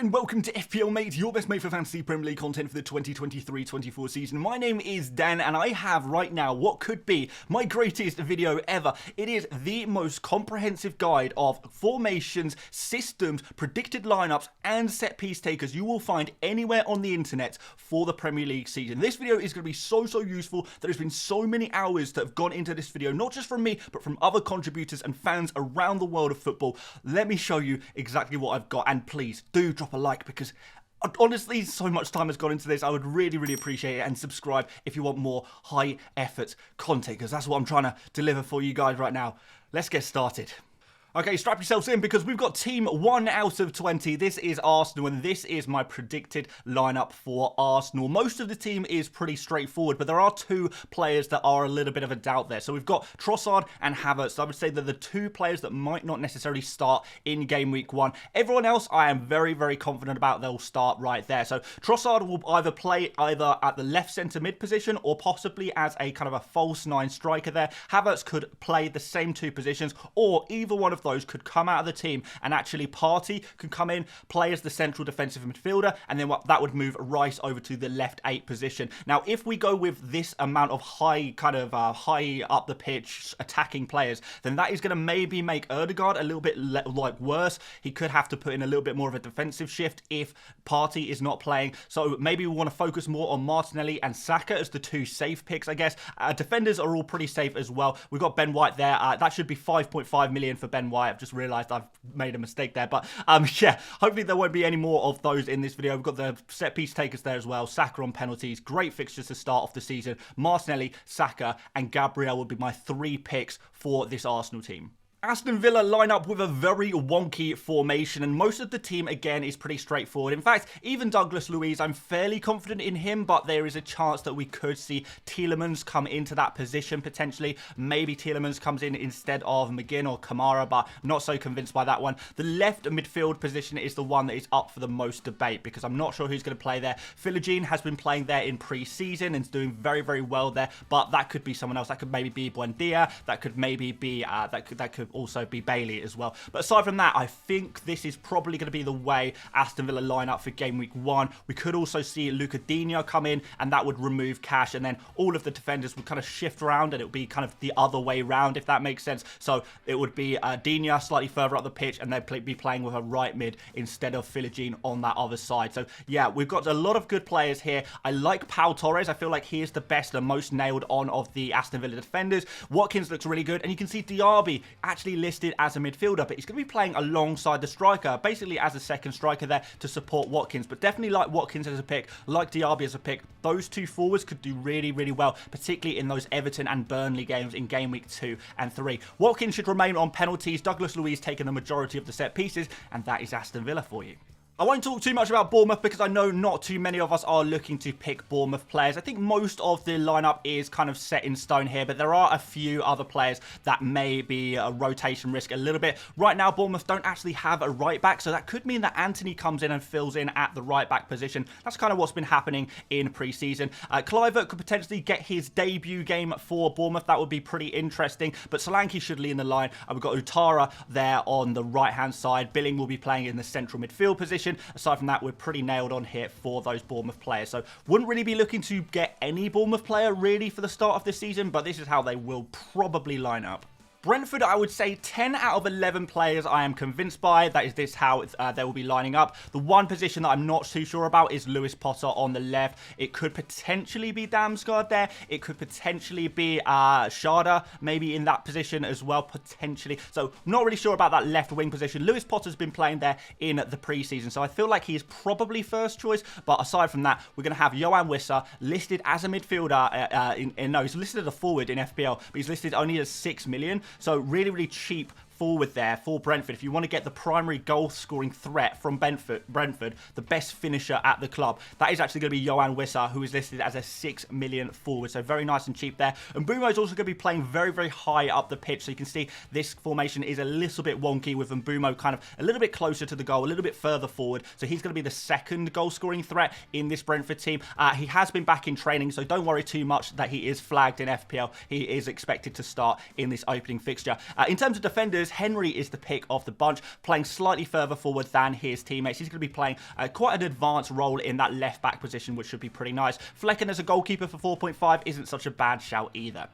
and welcome to FPL Mate, your best mate for fantasy Premier League content for the 2023-24 season. My name is Dan, and I have right now what could be my greatest video ever. It is the most comprehensive guide of formations, systems, predicted lineups, and set piece takers you will find anywhere on the internet for the Premier League season. This video is going to be so useful. There's been so many hours that have gone into this video, not just from me, but from other contributors and fans around the world of football. Let me show you exactly what I've got, and please do drop a like, because honestly, so much time has gone into this. I would really appreciate it, and subscribe if you want more high effort content, because that's what I'm trying to deliver for you guys right now. Let's get started. Okay, strap yourselves in, because we've got team 1 out of 20. This is Arsenal, and this is my predicted lineup for Arsenal. Most of the team is pretty straightforward, but there are two players that are a little bit of a doubt there. So we've got Trossard and Havertz. I would say they're the two players that might not necessarily start in game week 1. Everyone else, I am very confident about. They'll start right there. So Trossard will either play either at the left centre mid position or possibly as a kind of a false 9 striker there. Havertz could play the same two positions, or either one of those could come out of the team, and actually Partey could come in, play as the central defensive midfielder, and then that would move Rice over to the left 8 position. Now, if we go with this amount of high up the pitch attacking players, then that is going to maybe make Ødegaard a little bit worse. He could have to put in a little bit more of a defensive shift if Partey is not playing. So maybe we want to focus more on Martinelli and Saka as the two safe picks, I guess. Defenders are all pretty safe as well. We've got Ben White there. That should be 5.5 million for Ben White. I've just realised I've made a mistake there. But yeah, hopefully there won't be any more of those in this video. We've got the set piece takers there as well. Saka on penalties. Great fixtures to start off the season. Martinelli, Saka, and Gabriel would be my 3 picks for this Arsenal team. Aston Villa line up with a very wonky formation, and most of the team, again, is pretty straightforward. In fact, even Douglas Luiz, I'm fairly confident in him, but there is a chance that we could see Tielemans come into that position, potentially. Maybe Tielemans comes in instead of McGinn or Kamara, but not so convinced by that one. The left midfield position is the one that is up for the most debate, because I'm not sure who's going to play there. Philogene has been playing there in pre-season and is doing very well there, but that could be someone else. That could maybe be Buendia. That could maybe be, that could also be Bailey as well. But aside from that, I think this is probably going to be the way Aston Villa line up for game week 1. We could also see Luca Digne come in, and that would remove Cash, and then all of the defenders would kind of shift around, and it would be kind of the other way round, if that makes sense. So it would be Digne slightly further up the pitch, and they'd be playing with a right mid instead of Philogene on that other side. So yeah, we've got a lot of good players here. I like Pau Torres. I feel like he is the best and most nailed on of the Aston Villa defenders. Watkins looks really good, and you can see Diaby actually listed as a midfielder, but he's going to be playing alongside the striker, basically as a second striker there to support Watkins. But definitely like Watkins as a pick, like Diaby as a pick. Those two forwards could do really well, particularly in those Everton and Burnley games in game week 2 and 3. Watkins should remain on penalties. Douglas Luiz taking the majority of the set pieces, and that is Aston Villa for you. I won't talk too much about Bournemouth, because I know not too many of us are looking to pick Bournemouth players. I think most of the lineup is kind of set in stone here, but there are a few other players that may be a rotation risk a little bit. Right now, Bournemouth don't actually have a right back, so that could mean that Anthony comes in and fills in at the right back position. That's kind of what's been happening in pre-season. Kluivert could potentially get his debut game for Bournemouth. That would be pretty interesting, but Solanke should lead in the line. And we've got Utara there on the right-hand side. Billing will be playing in the central midfield position. Aside from that, we're pretty nailed on here for those Bournemouth players. So wouldn't really be looking to get any Bournemouth player really for the start of the season, but this is how they will probably line up. Brentford, I would say 10 out of 11 players I am convinced by. That is this how they will be lining up. The one position that I'm not too sure about is Lewis Potter on the left. It could potentially be Damsgaard there. It could potentially be Sharda maybe in that position as well, potentially. So I'm not really sure about that left wing position. Lewis Potter's been playing there in the preseason, so I feel like he is probably first choice. But aside from that, we're going to have Yohan Wissa listed as a midfielder. No, he's listed as a forward in FPL, but he's listed only as 6 million. So really cheap forward there for Brentford. If you want to get the primary goal scoring threat from Brentford, the best finisher at the club, that is actually going to be Yohan Wissa, who is listed as a 6 million forward. So very nice and cheap there. And Mbeumo is also going to be playing very high up the pitch. So you can see this formation is a little bit wonky with Mbeumo kind of a little bit closer to the goal, a little bit further forward. So he's going to be the second goal scoring threat in this Brentford team. He has been back in training, so don't worry too much that he is flagged in FPL. He is expected to start in this opening fixture. In terms of defenders, Lewis Henry is the pick of the bunch, playing slightly further forward than his teammates. He's going to be playing quite an advanced role in that left back position, which should be pretty nice. Flecken as a goalkeeper for 4.5 isn't such a bad shout either.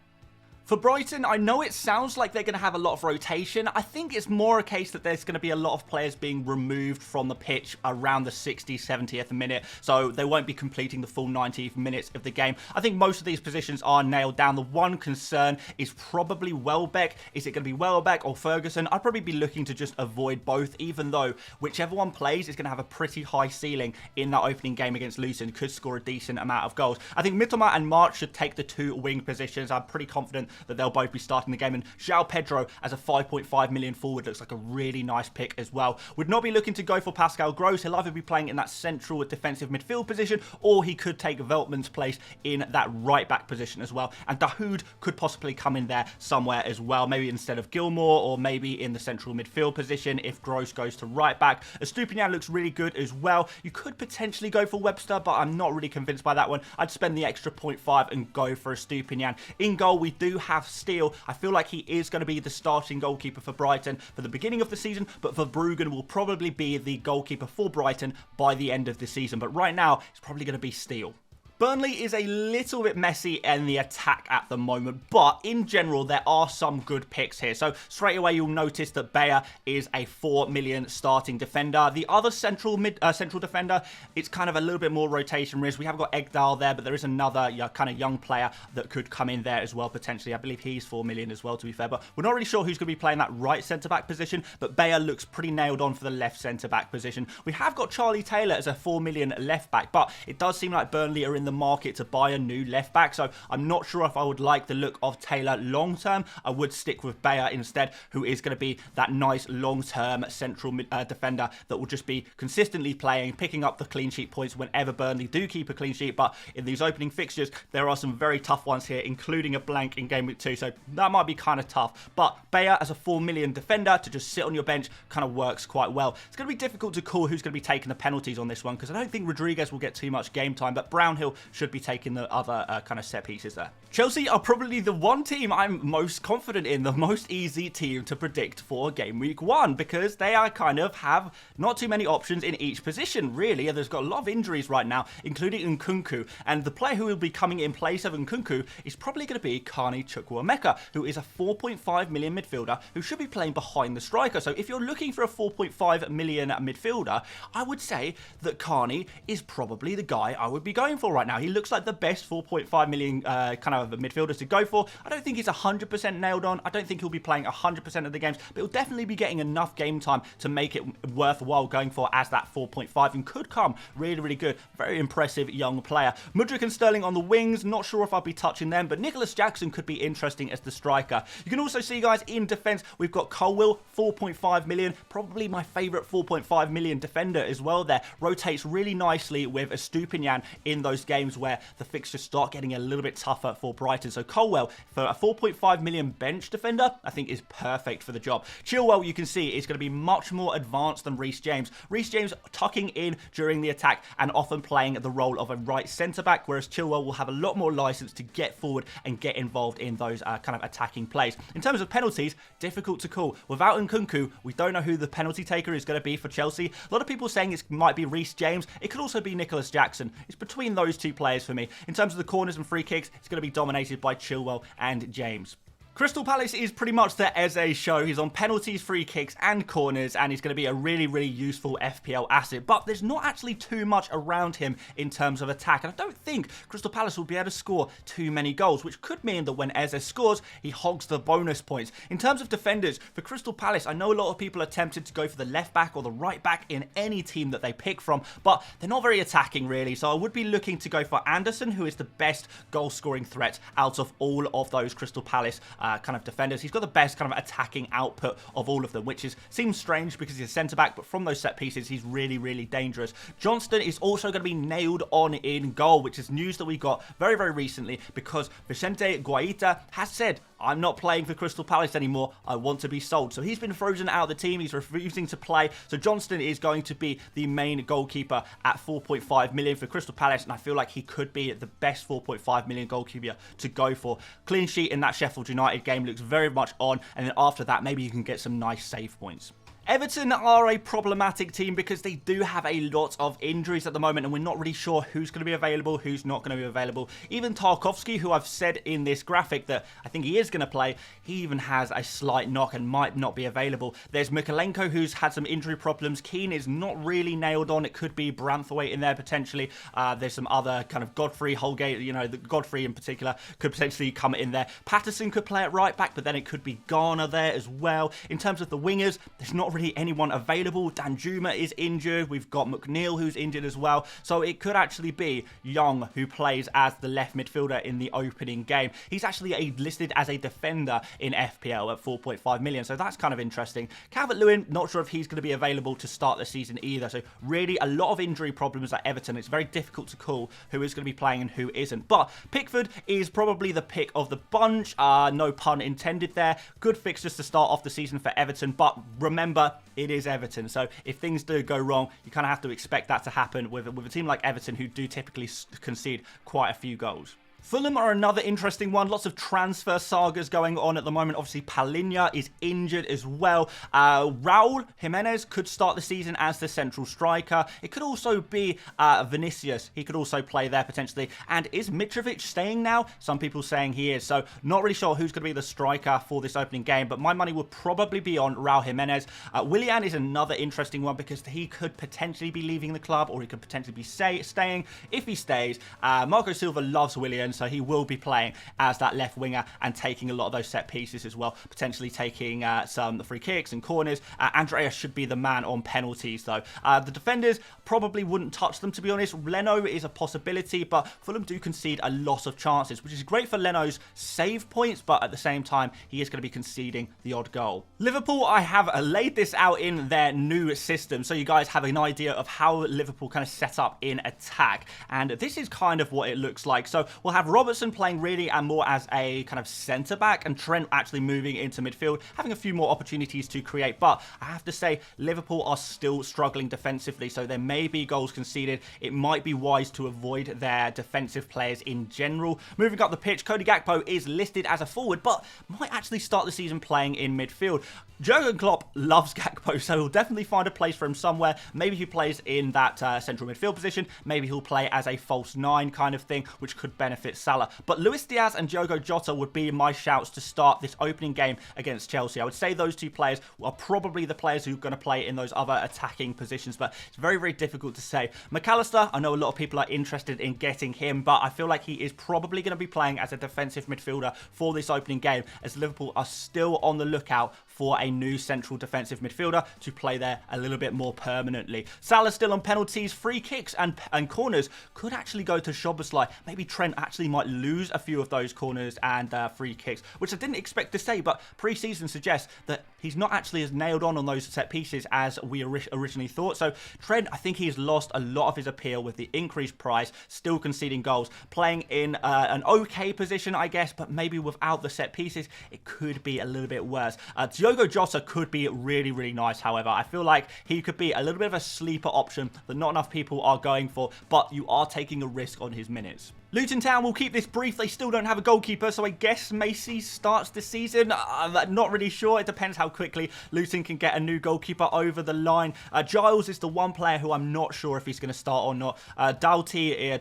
For Brighton, I know it sounds like they're going to have a lot of rotation. I think it's more a case that there's going to be a lot of players being removed from the pitch around the 60th, 70th minute, so they won't be completing the full 90 minutes of the game. I think most of these positions are nailed down. The one concern is probably Welbeck. Is it going to be Welbeck or Ferguson? I'd probably be looking to just avoid both, even though whichever one plays is going to have a pretty high ceiling in that opening game against Luton, could score a decent amount of goals. I think Mitoma and March should take the two wing positions. I'm pretty confident that they'll both be starting the game, and João Pedro as a 5.5 million forward looks like a really nice pick as well. Would not be looking to go for Pascal Gross. He'll either be playing in that central defensive midfield position, or he could take Veltman's place in that right back position as well, and Dahoud could possibly come in there somewhere as well, maybe instead of Gilmour, or maybe in the central midfield position if Gross goes to right back. Estupiñán looks really good as well. You could potentially go for Webster, but I'm not really convinced by that one. I'd spend the extra 0.5 and go for Estupiñán. In goal, we do have Steele. I feel like he is going to be the starting goalkeeper for Brighton for the beginning of the season, but Verbruggen will probably be the goalkeeper for Brighton by the end of the season. But right now, it's probably going to be Steele. Burnley is a little bit messy in the attack at the moment, but in general, there are some good picks here. So straight away, you'll notice that Bayer is a 4 million starting defender. The other central defender, it's kind of a little bit more rotation risk. We have got Egdal there, but there is another kind of young player that could come in there as well, potentially. I believe he's 4 million as well, to be fair, but we're not really sure who's going to be playing that right centre-back position, but Bayer looks pretty nailed on for the left centre-back position. We have got Charlie Taylor as a 4 million left-back, but it does seem like Burnley are in the market to buy a new left back, so I'm not sure if I would like the look of Taylor long term. I would stick with Bayer instead, who is going to be that nice long term central defender that will just be consistently playing, picking up the clean sheet points whenever Burnley do keep a clean sheet. But in these opening fixtures, there are some very tough ones here, including a blank in Game Week 2, so that might be kind of tough. But Bayer as a 4 million defender to just sit on your bench kind of works quite well. It's going to be difficult to call who's going to be taking the penalties on this one, because I don't think Rodriguez will get too much game time, but Brownhill should be taking the other kind of set pieces there. Chelsea are probably the one team I'm most confident in, the most easy team to predict for Game Week 1, because they are kind of have not too many options in each position, really. There's got a lot of injuries right now, including Nkunku, and the player who will be coming in place of Nkunku is probably going to be Carney Chukwuemeka, who is a 4.5 million midfielder who should be playing behind the striker. So if you're looking for a 4.5 million midfielder, I would say that Carney is probably the guy I would be going for right now. He looks like the best 4.5 million kind of midfielders to go for. I don't think he's 100% nailed on. I don't think he'll be playing 100% of the games, but he'll definitely be getting enough game time to make it worthwhile going for as that 4.5, and could come really, really good. Very impressive young player. Mudryk and Sterling on the wings. Not sure if I'll be touching them, but Nicholas Jackson could be interesting as the striker. You can also see, guys, in defence, we've got Colwill, 4.5 million. Probably my favourite 4.5 million defender as well there. Rotates really nicely with Estupiñán in those games where the fixtures start getting a little bit tougher for Brighton. So Colwill, for a 4.5 million bench defender, I think is perfect for the job. Chilwell, you can see, is going to be much more advanced than Reece James. Reece James tucking in during the attack and often playing the role of a right centre-back, whereas Chilwell will have a lot more licence to get forward and get involved in those kind of attacking plays. In terms of penalties, difficult to call. Without Nkunku, we don't know who the penalty taker is going to be for Chelsea. A lot of people saying it might be Reece James. It could also be Nicholas Jackson. It's between those two players for me. In terms of the corners and free kicks, it's going to be dominated by Chilwell and James. Crystal Palace is pretty much the Eze show. He's on penalties, free kicks and corners, and he's going to be a really, really useful FPL asset. But there's not actually too much around him in terms of attack, and I don't think Crystal Palace will be able to score too many goals, which could mean that when Eze scores, he hogs the bonus points. In terms of defenders, for Crystal Palace, I know a lot of people are tempted to go for the left back or the right back in any team that they pick from, but they're not very attacking, really. So I would be looking to go for Anderson, who is the best goal-scoring threat out of all of those Crystal Palace kind of defenders. He's got the best kind of attacking output of all of them, which seems strange because he's a centre-back, but from those set pieces, he's really, really dangerous. Johnston is also going to be nailed on in goal, which is news that we got very, very recently, because Vicente Guaita has said, I'm not playing for Crystal Palace anymore. I want to be sold. So he's been frozen out of the team. He's refusing to play. So Johnston is going to be the main goalkeeper at 4.5 million for Crystal Palace. And I feel like he could be the best 4.5 million goalkeeper to go for. Clean sheet in that Sheffield United United game looks very much on, and then after that, maybe you can get some nice save points. Everton are a problematic team because they do have a lot of injuries at the moment, and we're not really sure who's going to be available, who's not going to be available. Even Tarkowski, who I've said in this graphic that I think he is going to play, he even has a slight knock and might not be available. There's Mykolenko, who's had some injury problems. Keane is not really nailed on. It could be Branthwaite in there potentially. There's some other kind of Godfrey, Holgate, you know, the Godfrey in particular could potentially come in there. Patterson could play at right back, but then it could be Garner there as well. In terms of the wingers, there's not really anyone available. Danjuma is injured. We've got McNeil who's injured as well. So it could actually be Young who plays as the left midfielder in the opening game. He's actually listed as a defender in FPL at 4.5 million. So that's kind of interesting. Calvert-Lewin, not sure if he's going to be available to start the season either. So really a lot of injury problems at Everton. It's very difficult to call who is going to be playing and who isn't. But Pickford is probably the pick of the bunch. No pun intended there. Good fixtures to start off the season for Everton. But remember, it is Everton, so if things do go wrong, you kind of have to expect that to happen with a team like Everton, who do typically concede quite a few goals. Fulham are another interesting one. Lots of transfer sagas going on at the moment. Obviously, Palhinha is injured as well. Raul Jimenez could start the season as the central striker. It could also be Vinicius. He could also play there potentially. And is Mitrovic staying now? Some people saying he is. So not really sure who's going to be the striker for this opening game, but my money would probably be on Raul Jimenez. Willian is another interesting one because he could potentially be leaving the club, or he could potentially be staying. If he stays, Marco Silva loves Willian, so he will be playing as that left winger and taking a lot of those set pieces as well, potentially taking some free kicks and corners. Andrea should be the man on penalties though. The defenders probably wouldn't touch them, to be honest. Leno is a possibility, but Fulham do concede a lot of chances, which is great for Leno's save points, but at the same time, he is going to be conceding the odd goal. Liverpool, I have laid this out in their new system, so you guys have an idea of how Liverpool kind of set up in attack, and this is kind of what it looks like. So we'll have Robertson playing really and more as a kind of centre-back, and Trent actually moving into midfield, having a few more opportunities to create. But I have to say, Liverpool are still struggling defensively, so there may be goals conceded. It might be wise to avoid their defensive players in general. Moving up the pitch, Cody Gakpo is listed as a forward, but might actually start the season playing in midfield. Jurgen Klopp loves Gakpo, so he'll definitely find a place for him somewhere. Maybe he plays in that central midfield position. Maybe he'll play as a false nine kind of thing, which could benefit Salah. But Luis Diaz and Diogo Jota would be my shouts to start this opening game against Chelsea. I would say those two players are probably the players who are going to play in those other attacking positions, but it's very, very difficult to say. McAllister, I know a lot of people are interested in getting him, but I feel like he is probably going to be playing as a defensive midfielder for this opening game, as Liverpool are still on the lookout for a new central defensive midfielder to play there a little bit more permanently. Salah still on penalties. Free kicks and corners could actually go to Szoboszlai. Maybe Trent actually might lose a few of those corners and free kicks, which I didn't expect to say, but pre-season suggests that he's not actually as nailed on those set pieces as we originally thought. So Trent, I think he's lost a lot of his appeal with the increased price, still conceding goals, playing in an okay position, I guess, but maybe without the set pieces, it could be a little bit worse. Diogo Jota could be really, really nice, however. I feel like he could be a little bit of a sleeper option that not enough people are going for, but you are taking a risk on his minutes. Luton Town will keep this brief. They still don't have a goalkeeper, so I guess Macy starts the season. I'm not really sure. It depends how quickly Luton can get a new goalkeeper over the line. Giles is the one player who I'm not sure if he's going to start or not. Doughty,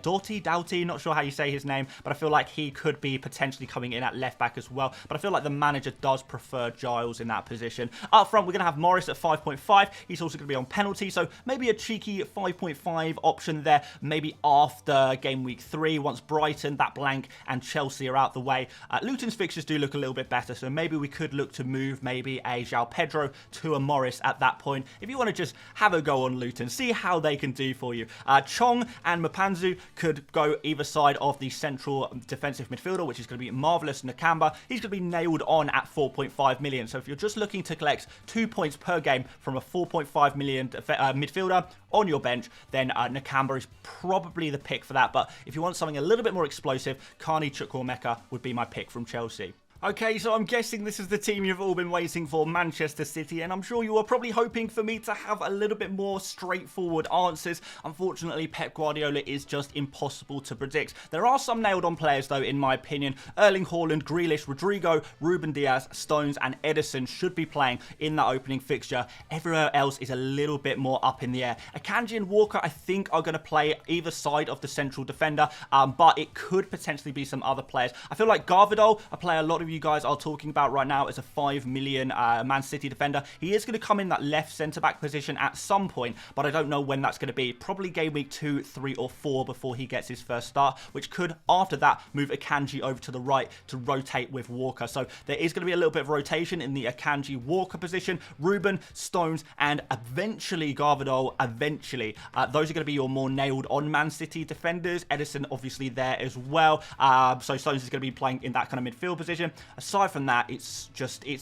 not sure how you say his name, but I feel like he could be potentially coming in at left back as well. But I feel like the manager does prefer Giles in that position. Up front, we're going to have Morris at 5.5. He's also going to be on penalty, so maybe a cheeky 5.5 option there. Maybe after game week 3, once Brighton, that blank, and Chelsea are out the way. Luton's fixtures do look a little bit better, so maybe we could look to move maybe a João Pedro to a Morris at that point. If you want to just have a go on Luton, see how they can do for you. Chong and Mapanzu could go either side of the central defensive midfielder, which is going to be Marvellous Nakamba. He's going to be nailed on at 4.5 million. So if you're just looking to collect 2 points per game from a 4.5 million midfielder on your bench, then Nakamba is probably the pick for that. But if you want something a little bit more explosive, Carney Chukwuemeka would be my pick from Chelsea. Okay, so I'm guessing this is the team you've all been waiting for, Manchester City, and I'm sure you were probably hoping for me to have a little bit more straightforward answers. Unfortunately, Pep Guardiola is just impossible to predict. There are some nailed-on players, though, in my opinion. Erling Haaland, Grealish, Rodrigo, Ruben Diaz, Stones, and Ederson should be playing in that opening fixture. Everywhere else is a little bit more up in the air. Akanji and Walker, I think, are going to play either side of the central defender, but it could potentially be some other players. I feel like Garvidal, a player a lot of you guys are talking about right now as a 5 million Man City defender. He is going to come in that left centre-back position at some point, but I don't know when that's going to be. Probably game week 2, 3 or 4 before he gets his first start, which could, after that, move Akanji over to the right to rotate with Walker. So there is going to be a little bit of rotation in the Akanji-Walker position. Ruben, Stones, and eventually Garvidal, those are going to be your more nailed-on Man City defenders. Ederson, obviously, there as well. So Stones is going to be playing in that kind of midfield position. Aside from that, it's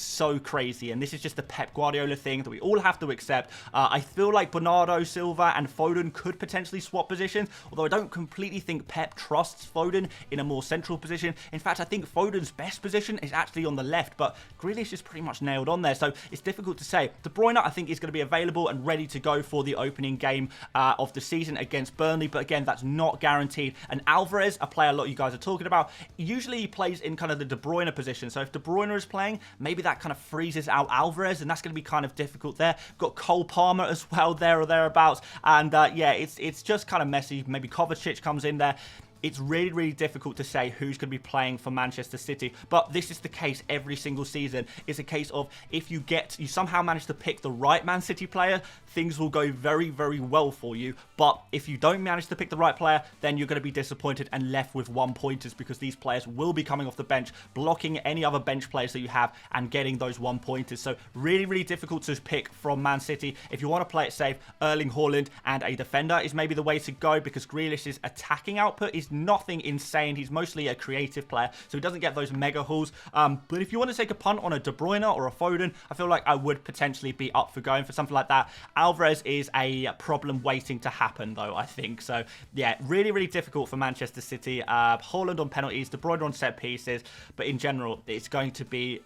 so crazy, and this is just the Pep Guardiola thing that we all have to accept. I feel like Bernardo Silva and Foden could potentially swap positions, although I don't completely think Pep trusts Foden in a more central position. In fact, I think Foden's best position is actually on the left, but Grealish is pretty much nailed on there, so it's difficult to say. De Bruyne, I think, is going to be available and ready to go for the opening game of the season against Burnley, but again, that's not guaranteed. And Alvarez, a player a lot of you guys are talking about, usually he plays in kind of the De Bruyne position. So if De Bruyne is playing, maybe that kind of freezes out Alvarez, and that's going to be kind of difficult there. Got Cole Palmer as well there or thereabouts, and yeah, it's just kind of messy. Maybe Kovacic comes in there. It's really, really difficult to say who's going to be playing for Manchester City, but this is the case every single season. It's a case of if you somehow manage to pick the right Man City player, things will go very, very well for you. But if you don't manage to pick the right player, then you're going to be disappointed and left with 1 pointers, because these players will be coming off the bench, blocking any other bench players that you have and getting those 1 pointers. So really, really difficult to pick from Man City. If you want to play it safe, Erling Haaland and a defender is maybe the way to go, because Grealish's attacking output is nothing insane. He's mostly a creative player, so he doesn't get those mega hauls. But if you want to take a punt on a De Bruyne or a Foden, I feel like I would potentially be up for going for something like that. Alvarez is a problem waiting to happen, though, I think. So, yeah, really, really difficult for Manchester City. Haaland on penalties, De Bruyne on set pieces, but in general, it's going to be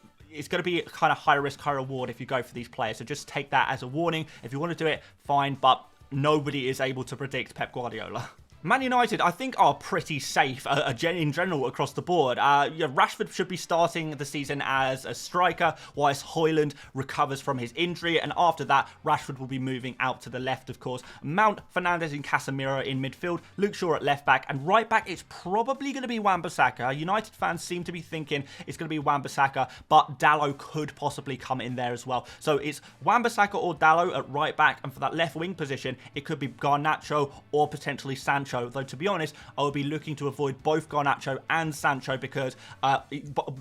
kind of high risk, high reward if you go for these players. So just take that as a warning. If you want to do it, fine, but nobody is able to predict Pep Guardiola. Man United, I think, are pretty safe in general across the board. Yeah, Rashford should be starting the season as a striker, whilst Højlund recovers from his injury. And after that, Rashford will be moving out to the left, of course. Mount, Fernandes and Casemiro in midfield. Luke Shaw at left back. And right back, it's probably going to be Wan-Bissaka. United fans seem to be thinking it's going to be Wan-Bissaka, but Dalot could possibly come in there as well. So it's Wan-Bissaka or Dalot at right back. And for that left wing position, it could be Garnacho or potentially Sancho. Though, to be honest, I would be looking to avoid both Garnacho and Sancho because,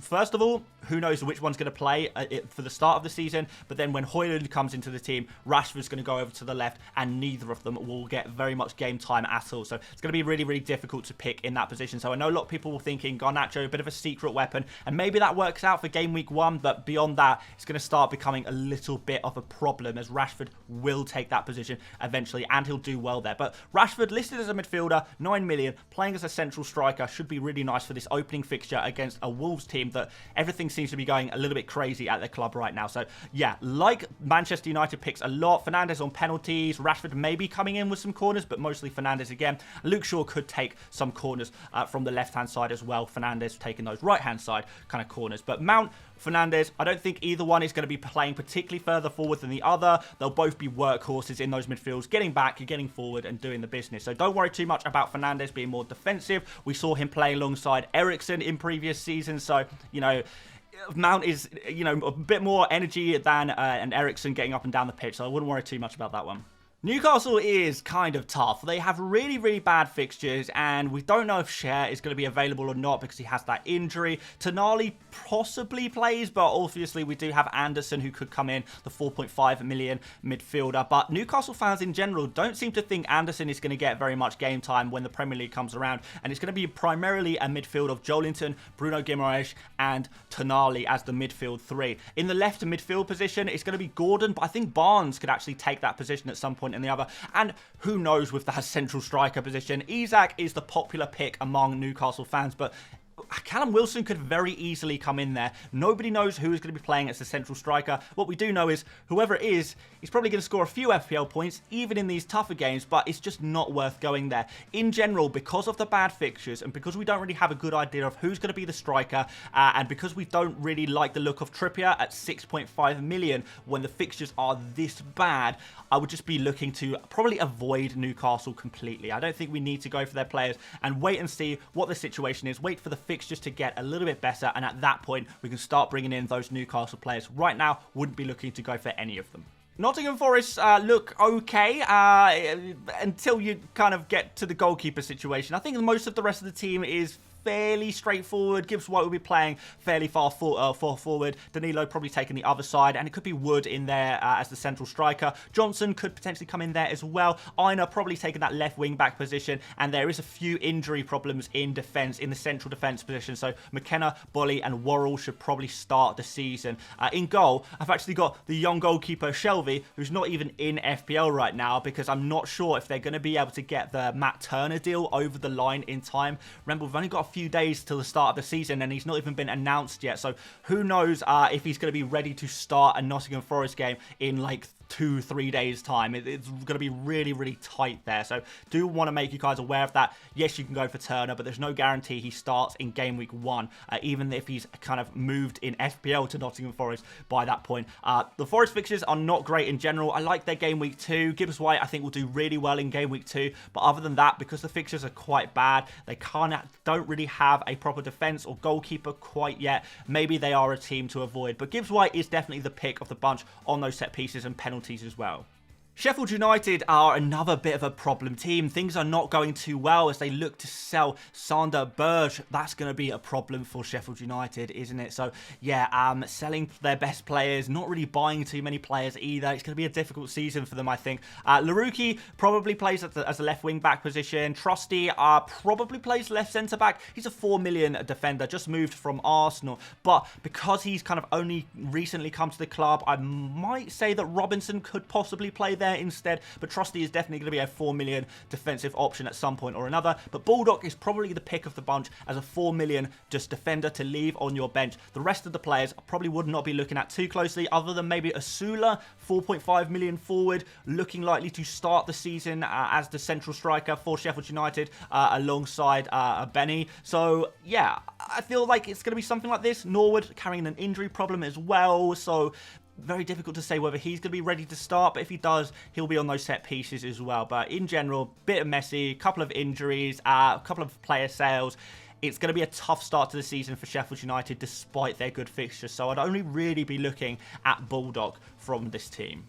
first of all, who knows which one's going to play for the start of the season. But then when Højlund comes into the team, Rashford's going to go over to the left, and neither of them will get very much game time at all. So it's going to be really, really difficult to pick in that position. So I know a lot of people were thinking Garnacho, a bit of a secret weapon, and maybe that works out for game week 1. But beyond that, it's going to start becoming a little bit of a problem, as Rashford will take that position eventually, and he'll do well there. But Rashford, listed as a midfielder, 9 million, playing as a central striker, should be really nice for this opening fixture against a Wolves team that everything seems to be going a little bit crazy at their club right now. So yeah, like Manchester United picks a lot. Fernandes on penalties, Rashford maybe coming in with some corners, but mostly Fernandes again. Luke Shaw could take some corners from the left-hand side as well. Fernandes taking those right-hand side kind of corners. But Mount, Fernandes, I don't think either one is going to be playing particularly further forward than the other. They'll both be workhorses in those midfields, getting back, getting forward and doing the business. So don't worry too much about Fernandes being more defensive. We saw him play alongside Eriksen in previous seasons. So, you know, Mount is, you know, a bit more energy than an Eriksen getting up and down the pitch. So I wouldn't worry too much about that one. Newcastle is kind of tough. They have really, really bad fixtures, and we don't know if Cher is going to be available or not because he has that injury. Tonali possibly plays, but obviously we do have Anderson who could come in, the 4.5 million midfielder. But Newcastle fans in general don't seem to think Anderson is going to get very much game time when the Premier League comes around, and it's going to be primarily a midfield of Joelinton, Bruno Guimaraes and Tonali as the midfield three. In the left midfield position, it's going to be Gordon, but I think Barnes could actually take that position at some point in the other. And who knows with that central striker position. Isak is the popular pick among Newcastle fans, but Callum Wilson could very easily come in there. Nobody knows who is going to be playing as the central striker. What we do know is whoever it is, he's probably going to score a few FPL points, even in these tougher games, but it's just not worth going there. In general, because of the bad fixtures and because we don't really have a good idea of who's going to be the striker, and because we don't really like the look of Trippier at 6.5 million when the fixtures are this bad, I would just be looking to probably avoid Newcastle completely. I don't think we need to go for their players and wait and see what the situation is. Wait for the fixtures to get a little bit better, and at that point, we can start bringing in those Newcastle players. Right now, wouldn't be looking to go for any of them. Nottingham Forest look okay until you kind of get to the goalkeeper situation. I think most of the rest of the team is fairly straightforward. Gibbs White will be playing fairly far forward. Danilo probably taking the other side, and it could be Wood in there as the central striker. Johnson could potentially come in there as well. Aina probably taking that left wing back position, and there is a few injury problems in defence, in the central defence position. So McKenna, Bolly, and Worrell should probably start the season. In goal, I've actually got the young goalkeeper Shelvey, who's not even in FPL right now because I'm not sure if they're going to be able to get the Matt Turner deal over the line in time. Remember, we've only got a few days till the start of the season, and he's not even been announced yet, so who knows if he's going to be ready to start a Nottingham Forest game in like 2-3 days time. It's going to be really, really tight there. So do want to make you guys aware of that. Yes, you can go for Turner, but there's no guarantee he starts in game week 1, even if he's kind of moved in FPL to Nottingham Forest by that point. The Forest fixtures are not great in general. I like their game week 2. Gibbs White, I think, will do really well in game week 2. But other than that, because the fixtures are quite bad, they don't really have a proper defense or goalkeeper quite yet. Maybe they are a team to avoid. But Gibbs White is definitely the pick of the bunch on those set pieces and penalties as well. Sheffield United are another bit of a problem team. Things are not going too well as they look to sell Sander Berge. That's going to be a problem for Sheffield United, isn't it? So, yeah, selling their best players, not really buying too many players either. It's going to be a difficult season for them, I think. Laruki probably plays as a left wing-back position. Trusty probably plays left centre-back. He's a 4 million defender, just moved from Arsenal. But because he's kind of only recently come to the club, I might say that Robinson could possibly play there instead, but Trusty is definitely going to be a 4 million defensive option at some point or another. But Bulldog is probably the pick of the bunch as a 4 million just defender to leave on your bench. The rest of the players I probably would not be looking at too closely, other than maybe Asula, 4.5 million forward, looking likely to start the season as the central striker for Sheffield United alongside Benny. So yeah, I feel like it's going to be something like this. Norwood carrying an injury problem as well, so very difficult to say whether he's going to be ready to start, but if he does, he'll be on those set pieces as well. But in general, bit of messy, couple of injuries, a couple of player sales. It's going to be a tough start to the season for Sheffield United despite their good fixtures, so I'd only really be looking at Bulldog from this team.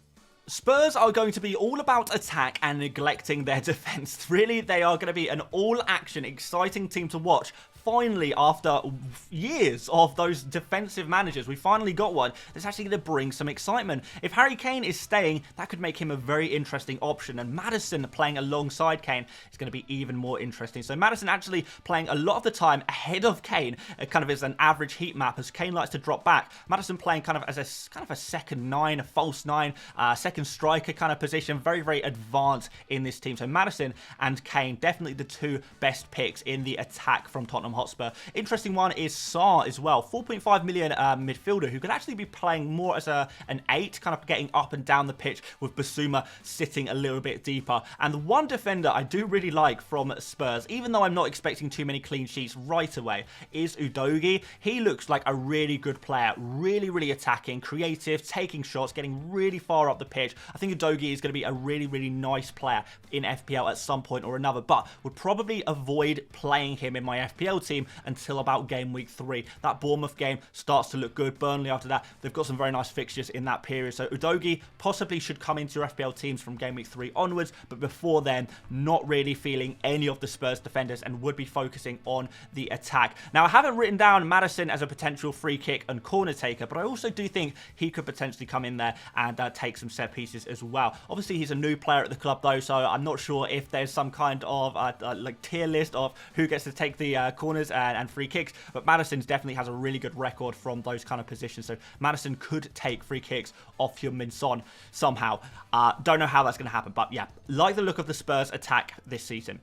Spurs are going to be all about attack and neglecting their defence. Really, they are going to be an all-action, exciting team to watch. Finally, after years of those defensive managers, we finally got one that's actually going to bring some excitement. If Harry Kane is staying, that could make him a very interesting option. And Maddison playing alongside Kane is going to be even more interesting. So Maddison actually playing a lot of the time ahead of Kane, kind of as an average heat map, as Kane likes to drop back. Maddison playing kind of as a second 9, a false 9, second striker kind of position. Very, very advanced in this team. So Maddison and Kane, definitely the two best picks in the attack from Tottenham Hotspur. Interesting one is Sarr as well. 4.5 million midfielder who could actually be playing more as an 8, kind of getting up and down the pitch with Basuma sitting a little bit deeper. And the one defender I do really like from Spurs, even though I'm not expecting too many clean sheets right away, is Udogie. He looks like a really good player. Really, really attacking, creative, taking shots, getting really far up the pitch. I think Udogie is going to be a really, really nice player in FPL at some point or another, but would probably avoid playing him in my FPL team until about game week 3. That Bournemouth game starts to look good. Burnley after that, they've got some very nice fixtures in that period. So Udogie possibly should come into your FPL teams from game week 3 onwards, but before then, not really feeling any of the Spurs defenders and would be focusing on the attack. Now, I haven't written down Maddison as a potential free kick and corner taker, but I also do think he could potentially come in there and take some set pieces as well. Obviously, he's a new player at the club though, so I'm not sure if there's some kind of like tier list of who gets to take the corners and free kicks, but Maddison definitely has a really good record from those kind of positions, so Maddison could take free kicks off Heung-min Son somehow. Don't know how that's going to happen, but yeah, like the look of the Spurs attack this season.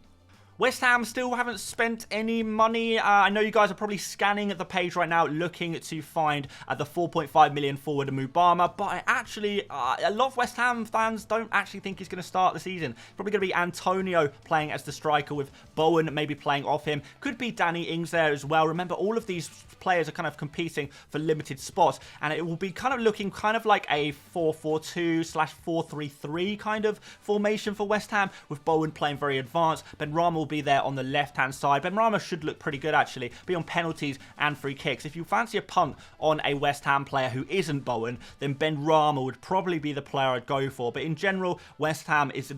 West Ham still haven't spent any money. I know you guys are probably scanning at the page right now looking to find the 4.5 million forward Mubama, but actually a lot of West Ham fans don't actually think he's going to start the season. It's probably going to be Antonio playing as the striker with Bowen maybe playing off him. Could be Danny Ings there as well. Remember, all of these players are kind of competing for limited spots, and it will be kind of looking kind of like a 4-4-2/4-3-3 kind of formation for West Ham, with Bowen playing very advanced. Benrahma will be there on the left-hand side. Benrahma should look pretty good, actually, be on penalties and free kicks. If you fancy a punt on a West Ham player who isn't Bowen, then Benrahma would probably be the player I'd go for. But in general, West Ham is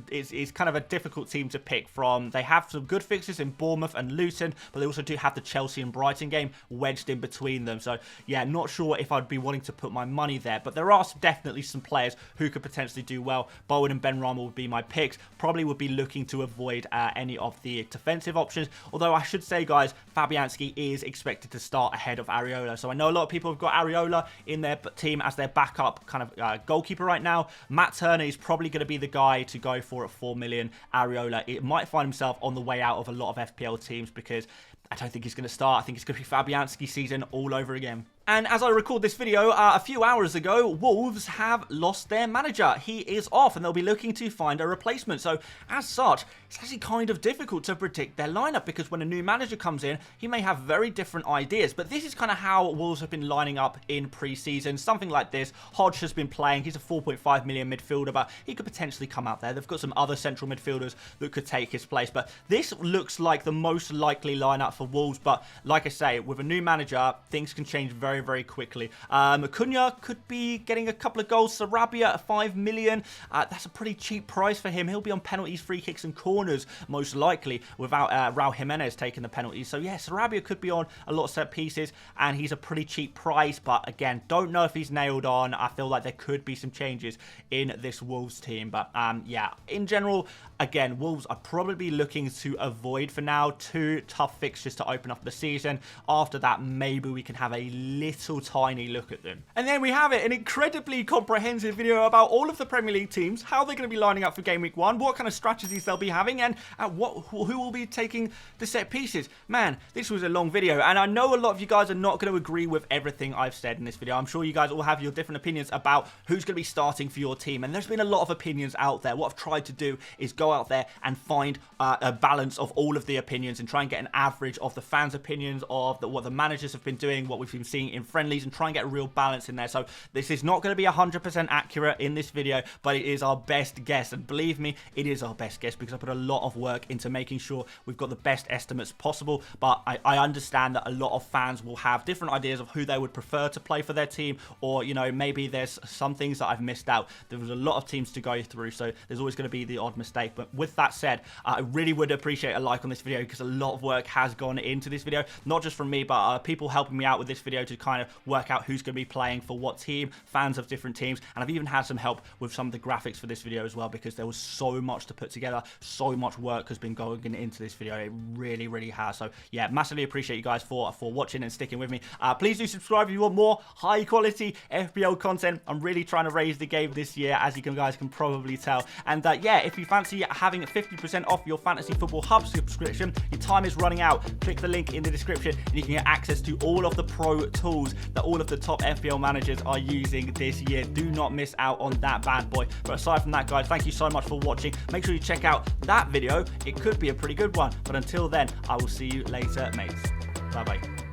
kind of a difficult team to pick from. They have some good fixtures in Bournemouth and Luton, but they also do have the Chelsea and Brighton game wedged in between them. So yeah, not sure if I'd be wanting to put my money there, but there are definitely some players who could potentially do well. Bowen and Benrahma would be my picks. Probably would be looking to avoid any of the defensive options, although I should say, guys, Fabianski is expected to start ahead of Areola. So I know a lot of people have got Areola in their team as their backup kind of goalkeeper right now. Matt Turner is probably going to be the guy to go for at 4 million. Areola, it might find himself on the way out of a lot of FPL teams because I don't think he's going to start. I think it's going to be Fabianski season all over again. And as I record this video, a few hours ago, Wolves have lost their manager. He is off, and they'll be looking to find a replacement. So, as such, it's actually kind of difficult to predict their lineup, because when a new manager comes in, he may have very different ideas. But this is kind of how Wolves have been lining up in pre-season. Something like this. Hodge has been playing. He's a 4.5 million midfielder, but he could potentially come out there. They've got some other central midfielders that could take his place. But this looks like the most likely lineup for Wolves. But like I say, with a new manager, things can change very, very quickly. Cunha could be getting a couple of goals. Sarabia at 5 million. That's a pretty cheap price for him. He'll be on penalties, free kicks and corners, most likely, without Raul Jimenez taking the penalties. So yeah, Sarabia could be on a lot of set pieces, and he's a pretty cheap price. But again, don't know if he's nailed on. I feel like there could be some changes in this Wolves team. But yeah, in general, again, Wolves are probably looking to avoid, for now, 2 tough fixtures to open up the season. After that, maybe we can have a little tiny look at them. And then we have it, an incredibly comprehensive video about all of the Premier League teams, how they're going to be lining up for Game Week 1, what kind of strategies they'll be having, and who will be taking the set pieces. Man, this was a long video, and I know a lot of you guys are not going to agree with everything I've said in this video. I'm sure you guys all have your different opinions about who's going to be starting for your team, and there's been a lot of opinions out there. What I've tried to do is go out there and find a balance of all of the opinions and try and get an average of the fans' opinions of what the managers have been doing, what we've been seeing in friendlies, and try and get a real balance in there. So this is not going to be 100% accurate in this video, but it is our best guess, and believe me, it is our best guess, because I put a lot of work into making sure we've got the best estimates possible. But I understand that a lot of fans will have different ideas of who they would prefer to play for their team, or, you know, maybe there's some things that I've missed out. There was a lot of teams to go through, so there's always going to be the odd mistake. But with that said, I really would appreciate a like on this video, because a lot of work has gone into this video, not just from me, but people helping me out with this video to kind of work out who's going to be playing for what team, fans of different teams, and I've even had some help with some of the graphics for this video as well, because there was so much to put together, so much work has been going into this video. It really, really has. So yeah, massively appreciate you guys for watching and sticking with me. Please do subscribe if you want more high quality FPL content. I'm really trying to raise the game this year, as you guys can probably tell. And yeah, if you fancy having 50% off your Fantasy Football Hub subscription, your time is running out. Click the link in the description and you can get access to all of the pro tools that all of the top FPL managers are using this year. Do not miss out on that bad boy. But aside from that, guys, thank you so much for watching. Make sure you check out that video. It could be a pretty good one. But until then, I will see you later, mates. Bye-bye.